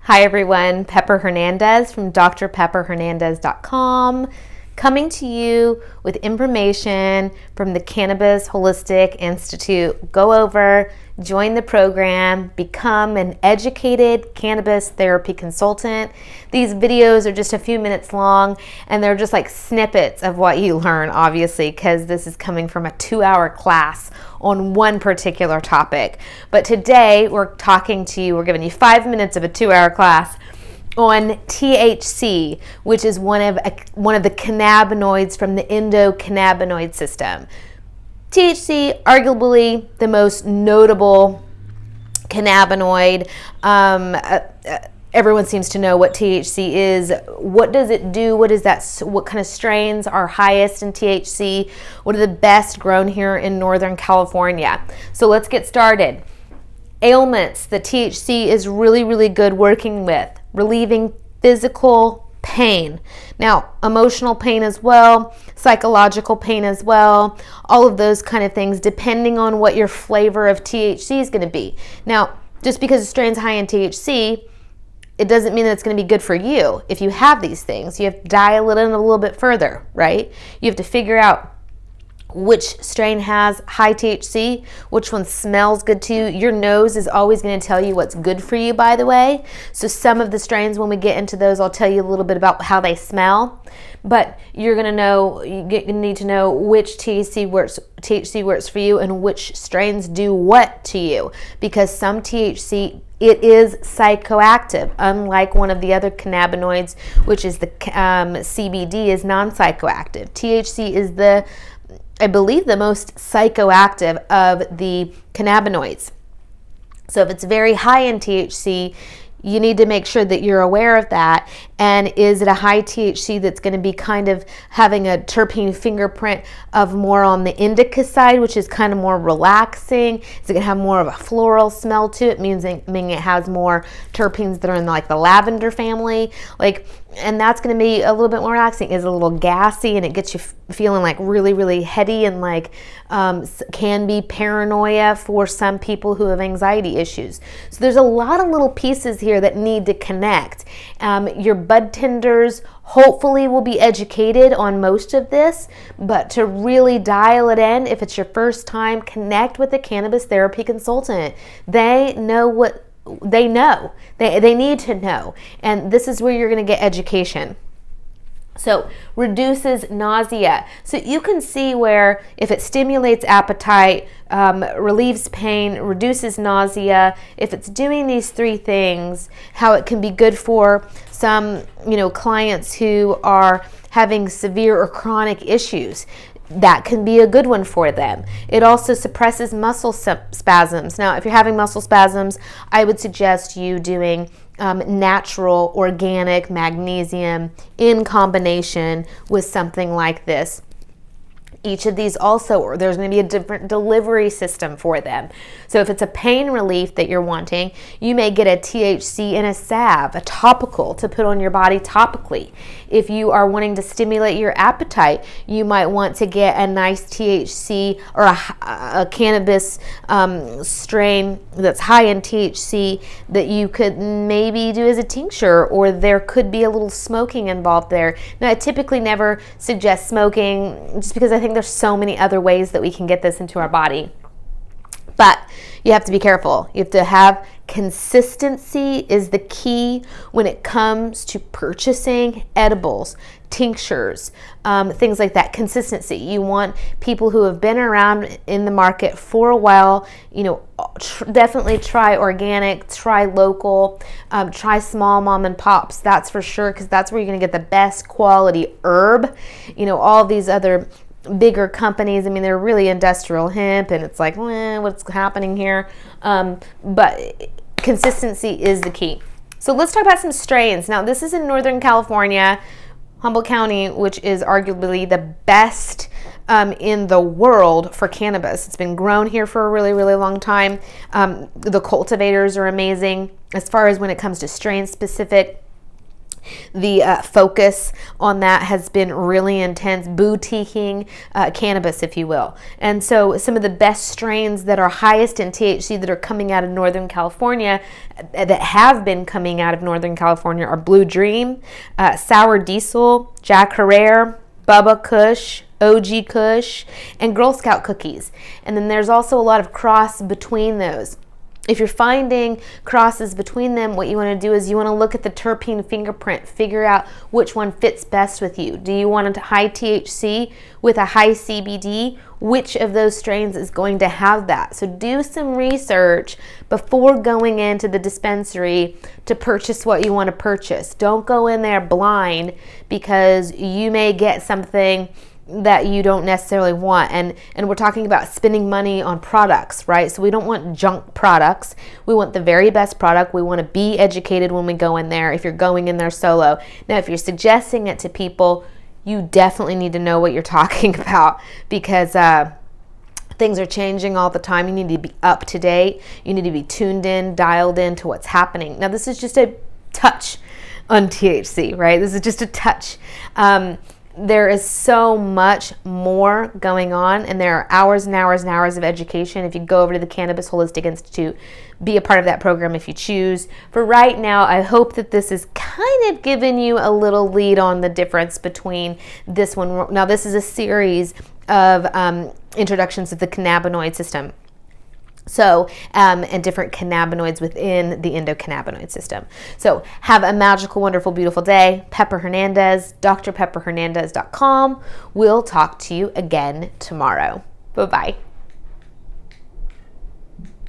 Hi everyone, Pepper Hernandez from drpepperhernandez.com, coming to you with information from the Cannabis Holistic Institute. Go over, join the program, become an educated cannabis therapy consultant. These videos are just a few minutes long and they're just like snippets of what you learn, obviously, because this is coming from a 2-hour class on one particular topic. But today we're giving you 5 minutes of a 2-hour class on THC, which is one of the cannabinoids from the endocannabinoid system. THC, arguably the most notable cannabinoid. Everyone seems to know what THC is. What does it do? What kind of strains are highest in THC? What are the best grown here in Northern California? So let's get started. Ailments that THC is really, really good working with: relieving physical pain. Now, emotional pain as well, psychological pain as well, all of those kind of things, depending on what your flavor of THC is going to be. Now, just because a strain's high in THC, it doesn't mean that it's going to be good for you. If you have these things, you have to dial it in a little bit further, right? You have to figure out which strain has high THC, which one smells good to you. Your nose is always going to tell you what's good for you, by the way. So some of the strains, when we get into those, I'll tell you a little bit about how they smell. But you're going to need to know which THC works for you and which strains do what to you. Because some THC, it is psychoactive, unlike one of the other cannabinoids, which is the CBD, is non-psychoactive. THC is I believe the most psychoactive of the cannabinoids. So if it's very high in THC, you need to make sure that you're aware of that. And is it a high THC that's going to be kind of having a terpene fingerprint of more on the indica side, which is kind of more relaxing? Is it going to have more of a floral smell to it? Meaning it has more terpenes that are in like the lavender family, and that's going to be a little bit more relaxing. Is a little gassy and it gets you feeling like really, really heady and can be paranoia for some people who have anxiety issues. So there's a lot of little pieces here that need to connect. Your bud tenders hopefully will be educated on most of this, but to really dial it in, if it's your first time, connect with a cannabis therapy consultant. They know what they know. They need to know. And this is where you're going to get education. So reduces nausea. So you can see where if it stimulates appetite, relieves pain, reduces nausea, if it's doing these three things, how it can be good for some, clients who are having severe or chronic issues. That can be a good one for them. It also suppresses muscle spasms. Now, if you're having muscle spasms, I would suggest you doing natural organic magnesium in combination with something like this. Each of these also, there's going to be a different delivery system for them. So if it's a pain relief that you're wanting, you may get a THC in a salve, a topical to put on your body topically. If you are wanting to stimulate your appetite, you might want to get a nice THC or a cannabis strain that's high in THC that you could maybe do as a tincture, or there could be a little smoking involved there. Now, I typically never suggest smoking just because I think there's so many other ways that we can get this into our body. But you have to be careful. You have to have consistency is the key when it comes to purchasing edibles, tinctures, things like that. Consistency. You want people who have been around in the market for a while. Definitely try organic, try local, try small mom and pops. That's for sure, because that's where you're going to get the best quality herb. All these other bigger companies, they're really industrial hemp, and it's like, what's happening here? But consistency is the key. So let's talk about some strains. Now, this is in Northern California, Humboldt County, which is arguably the best in the world for cannabis. It's been grown here for a really, really long time. The cultivators are amazing as far as when it comes to strain specific. The focus on that has been really intense, boutiquing cannabis, if you will. And so some of the best strains that are highest in THC that are coming out of Northern California, that have been coming out of Northern California, are Blue Dream, Sour Diesel, Jack Herrera, Bubba Kush, OG Kush, and Girl Scout cookies. And then there's also a lot of cross between those. If you're finding crosses between them, what you want to do is you want to look at the terpene fingerprint, figure out which one fits best with you. Do you want a high THC with a high CBD? Which of those strains is going to have that? So do some research before going into the dispensary to purchase what you want to purchase. Don't go in there blind, because you may get something that you don't necessarily want. And we're talking about spending money on products, right? So we don't want junk products. We want the very best product. We want to be educated when we go in there, if you're going in there solo. Now, if you're suggesting it to people, you definitely need to know what you're talking about, because things are changing all the time. You need to be up to date. You need to be tuned in, dialed in to what's happening. Now, this is just a touch on THC, right? This is just a touch. There is so much more going on, and there are hours and hours and hours of education. If you go over to the Cannabis Holistic Institute, be a part of that program if you choose. For right now, I hope that this is kind of giving you a little lead on the difference between this one. Now, this is a series of introductions of the cannabinoid system. So, and different cannabinoids within the endocannabinoid system. So, have a magical, wonderful, beautiful day. Pepper Hernandez, drpepperhernandez.com. We'll talk to you again tomorrow. Bye-bye.